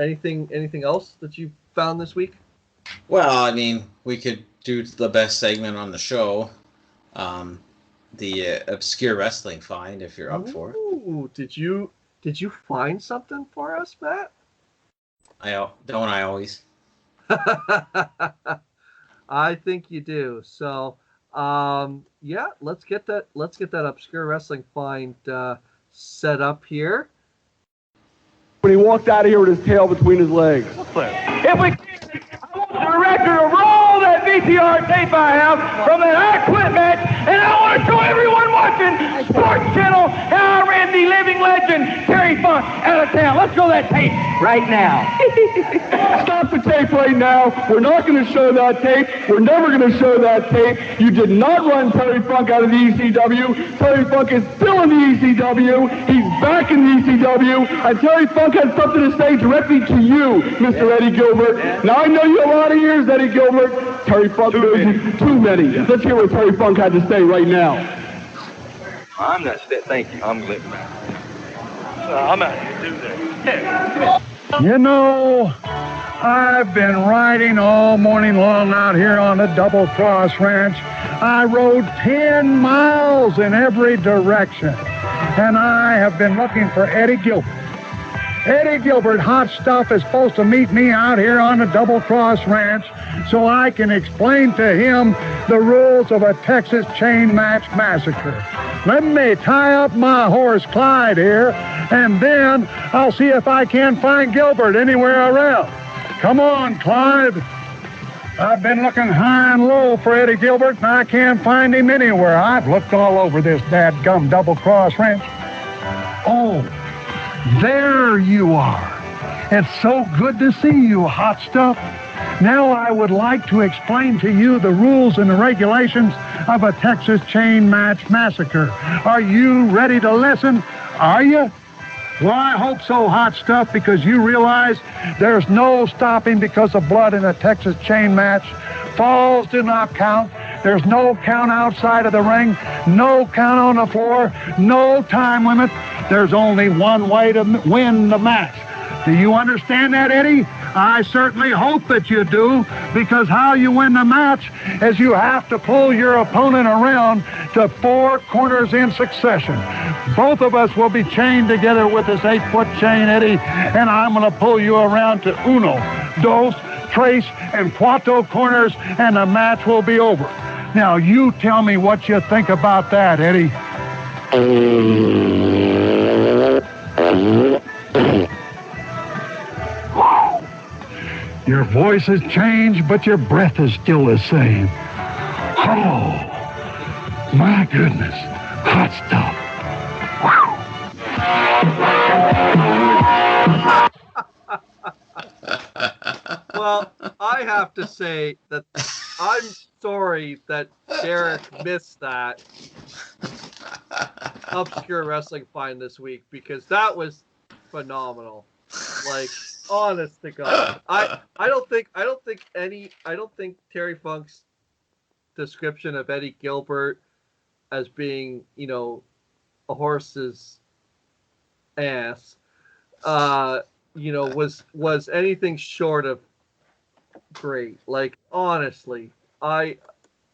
anything else that you found this week? Well, I mean, we could do the best segment on the show, the obscure wrestling find, if you're up for it. Ooh, did you find something for us, Matt? I always. I think you do. So, yeah, let's get that obscure wrestling find set up here. When he walked out of here with his tail between his legs. If we I want the director to roll that VCR tape I have from that I Quit match, and I want to show everyone watching Sports Channel how I ran the living legend Terry Funk out of town. Let's show that tape right now. Stop the tape right now. We're not going to show that tape. We're never going to show that tape. You did not run Terry Funk out of the ECW. Terry Funk is still in the ECW. He's back in the ECW. And Terry Funk has something to say directly to you, Mr. Eddie Gilbert. Now, I know you a lot of years, Eddie Gilbert. Terry Funk knows you too many. Let's hear what Terry Funk had to say right now. I'm not still. Thank you. I'm glad. I'm out here to do that. You know, I've been riding all morning long out here on the Double Cross Ranch. I rode 10 miles in every direction, and I have been looking for Eddie Gilbert. Eddie Gilbert, Hot Stuff, is supposed to meet me out here on the Double Cross Ranch so I can explain to him the rules of a Texas chain match massacre. Let me tie up my horse Clyde here, and then I'll see if I can't find Gilbert anywhere around. Come on, Clyde. I've been looking high and low for Eddie Gilbert, and I can't find him anywhere. I've looked all over this dadgum Double Cross Ranch. Oh, there you are. It's so good to see you, Hot Stuff. Now I would like to explain to you the rules and the regulations of a Texas chain match massacre. Are you ready to listen? Are you? Well, I hope so, Hot Stuff, because you realize there's no stopping because of blood in a Texas chain match. Falls do not count. There's no count outside of the ring, no count on the floor, no time limit. There's only one way to win the match. Do you understand that, Eddie? I certainly hope that you do, because how you win the match is you have to pull your opponent around to 4 corners in succession. Both of us will be chained together with this 8-foot chain, Eddie, and I'm going to pull you around to uno, dos, tres, and cuatro corners, and the match will be over. Now, you tell me what you think about that, Eddie. Your voice has changed, but your breath is still the same. Oh, my goodness. Hot stuff. Well, I have to say that I'm sorry that Derek missed that obscure wrestling find this week, because that was phenomenal. Like, honest to God, I don't think Terry Funk's description of Eddie Gilbert as being, you know, a horse's ass, you know, was anything short of great. Like, honestly,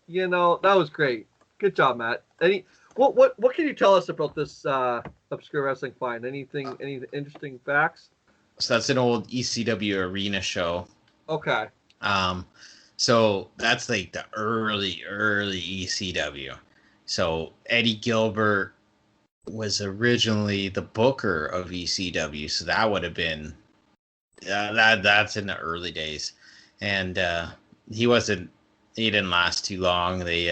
you know, that was great. Good job, Matt. What can you tell us about this obscure wrestling find? Any interesting facts? So that's an old ECW arena show. Okay. So that's like the early ECW. So Eddie Gilbert was originally the booker of ECW, so that would have been that's in the early days, and he didn't last too long. He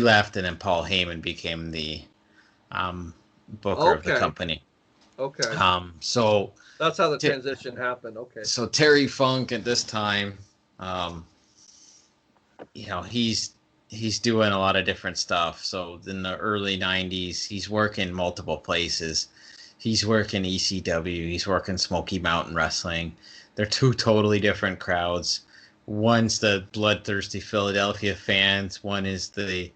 left, and then Paul Heyman became the booker of the company. Okay. So that's how the transition happened. Okay. So Terry Funk at this time, you know, he's doing a lot of different stuff. So in the early 90s, he's working multiple places. He's working ECW. He's working Smoky Mountain Wrestling. They're 2 totally different crowds. One's the bloodthirsty Philadelphia fans. One is the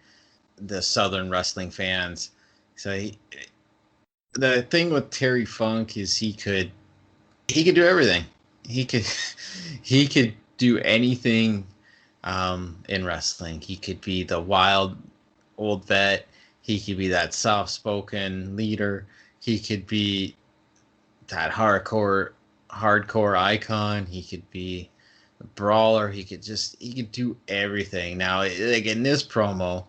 Southern wrestling fans. So the thing with Terry Funk is he could do everything. He could he could do anything in wrestling. He could be the wild old vet. He could be that soft-spoken leader. He could be that hardcore icon. He could be a brawler. He could do everything. Now, like in this promo,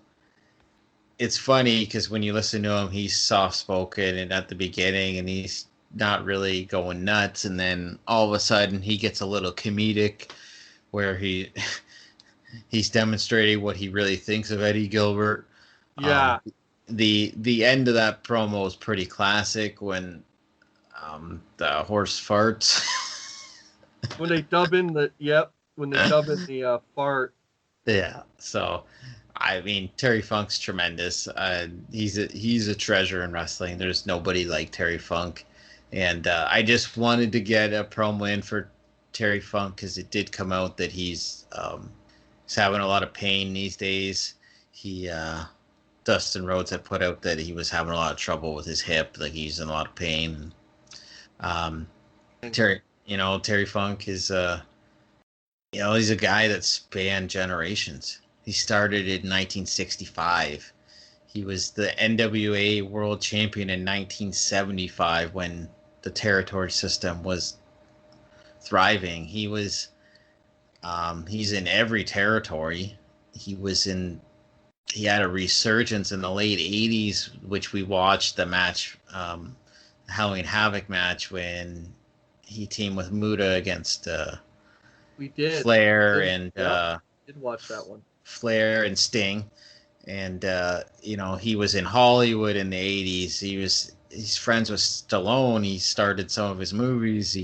it's funny because when you listen to him, he's soft-spoken and at the beginning, and he's not really going nuts, and then all of a sudden he gets a little comedic where he's demonstrating what he really thinks of Eddie Gilbert. Yeah. The end of that promo is pretty classic when the horse farts. When they dub in the fart. Yeah. So, I mean, Terry Funk's tremendous. He's a treasure in wrestling. There's nobody like Terry Funk. And I just wanted to get a promo in for Terry Funk because it did come out that he's having a lot of pain these days. Dustin Rhodes had put out that he was having a lot of trouble with his hip, like he's in a lot of pain. Terry Funk is he's a guy that spanned generations. He started in 1965. He was the NWA World Champion in 1975 when the territory system was thriving. He's in every territory. He had a resurgence in the late 80s, which we watched the match, Halloween Havoc match, when he teamed with Muta against we did Flair did watch that one. Flair and Sting. And he was in Hollywood in the 80s. He's friends with Stallone. He started some of his movies.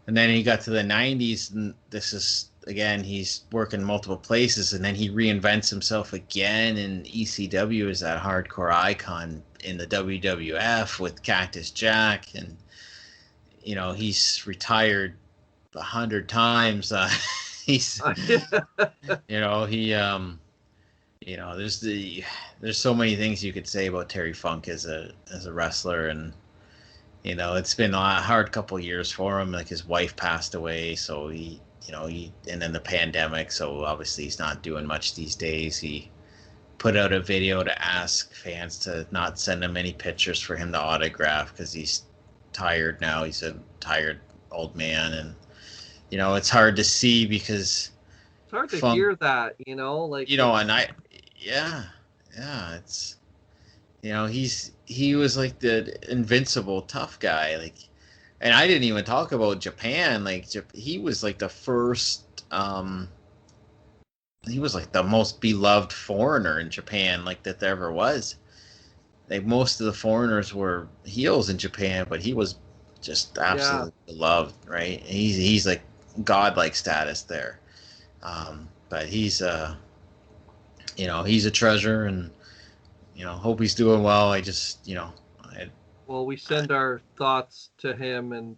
And then he got to the 90s, and this is again, he's working multiple places, and then he reinvents himself again in ECW as that hardcore icon in the WWF with Cactus Jack, and he's retired 100 times. He's there's so many things you could say about Terry Funk as a wrestler, and it's been a hard couple of years for him. Like his wife passed away, so and then the pandemic, so obviously he's not doing much these days. He put out a video to ask fans to not send him any pictures for him to autograph because he's tired now. He's a tired old man, and it's hard to see because it's hard to hear that, and it's he was like the invincible tough guy, like. And I didn't even talk about Japan. Like he was like the first. He was like the most beloved foreigner in Japan, like that there ever was. Like most of the foreigners were heels in Japan, but he was just absolutely beloved, right? He's like godlike status there. But he's he's a treasure, and hope he's doing well. I just Well, we send our thoughts to him, and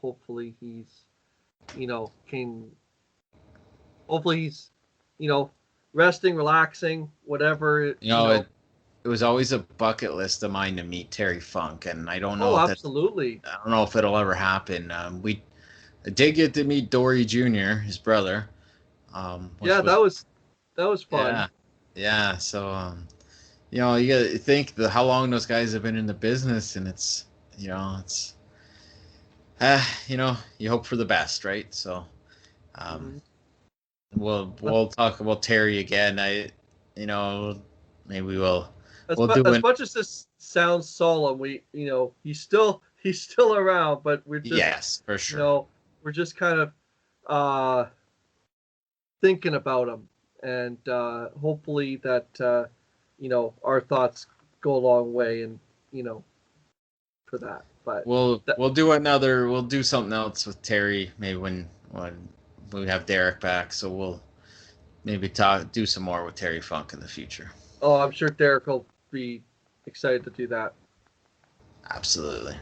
hopefully he's, hopefully he's, resting, relaxing, whatever. It was always a bucket list of mine to meet Terry Funk, and I don't know. Absolutely. I don't know if it'll ever happen. I did get to meet Dory Jr., his brother. That was fun. Yeah. So. You got to think how long those guys have been in the business, and it's you hope for the best, right? So, we'll talk about Terry again. Maybe we'll do as much as this sounds solemn. He's still around, but we're just yes, for sure. We're just kind of thinking about him, and hopefully that. Our thoughts go a long way, and for that. But we'll do something else with Terry maybe when we have Derek back. So we'll maybe do some more with Terry Funk in the future. Oh, I'm sure Derek will be excited to do that. Absolutely.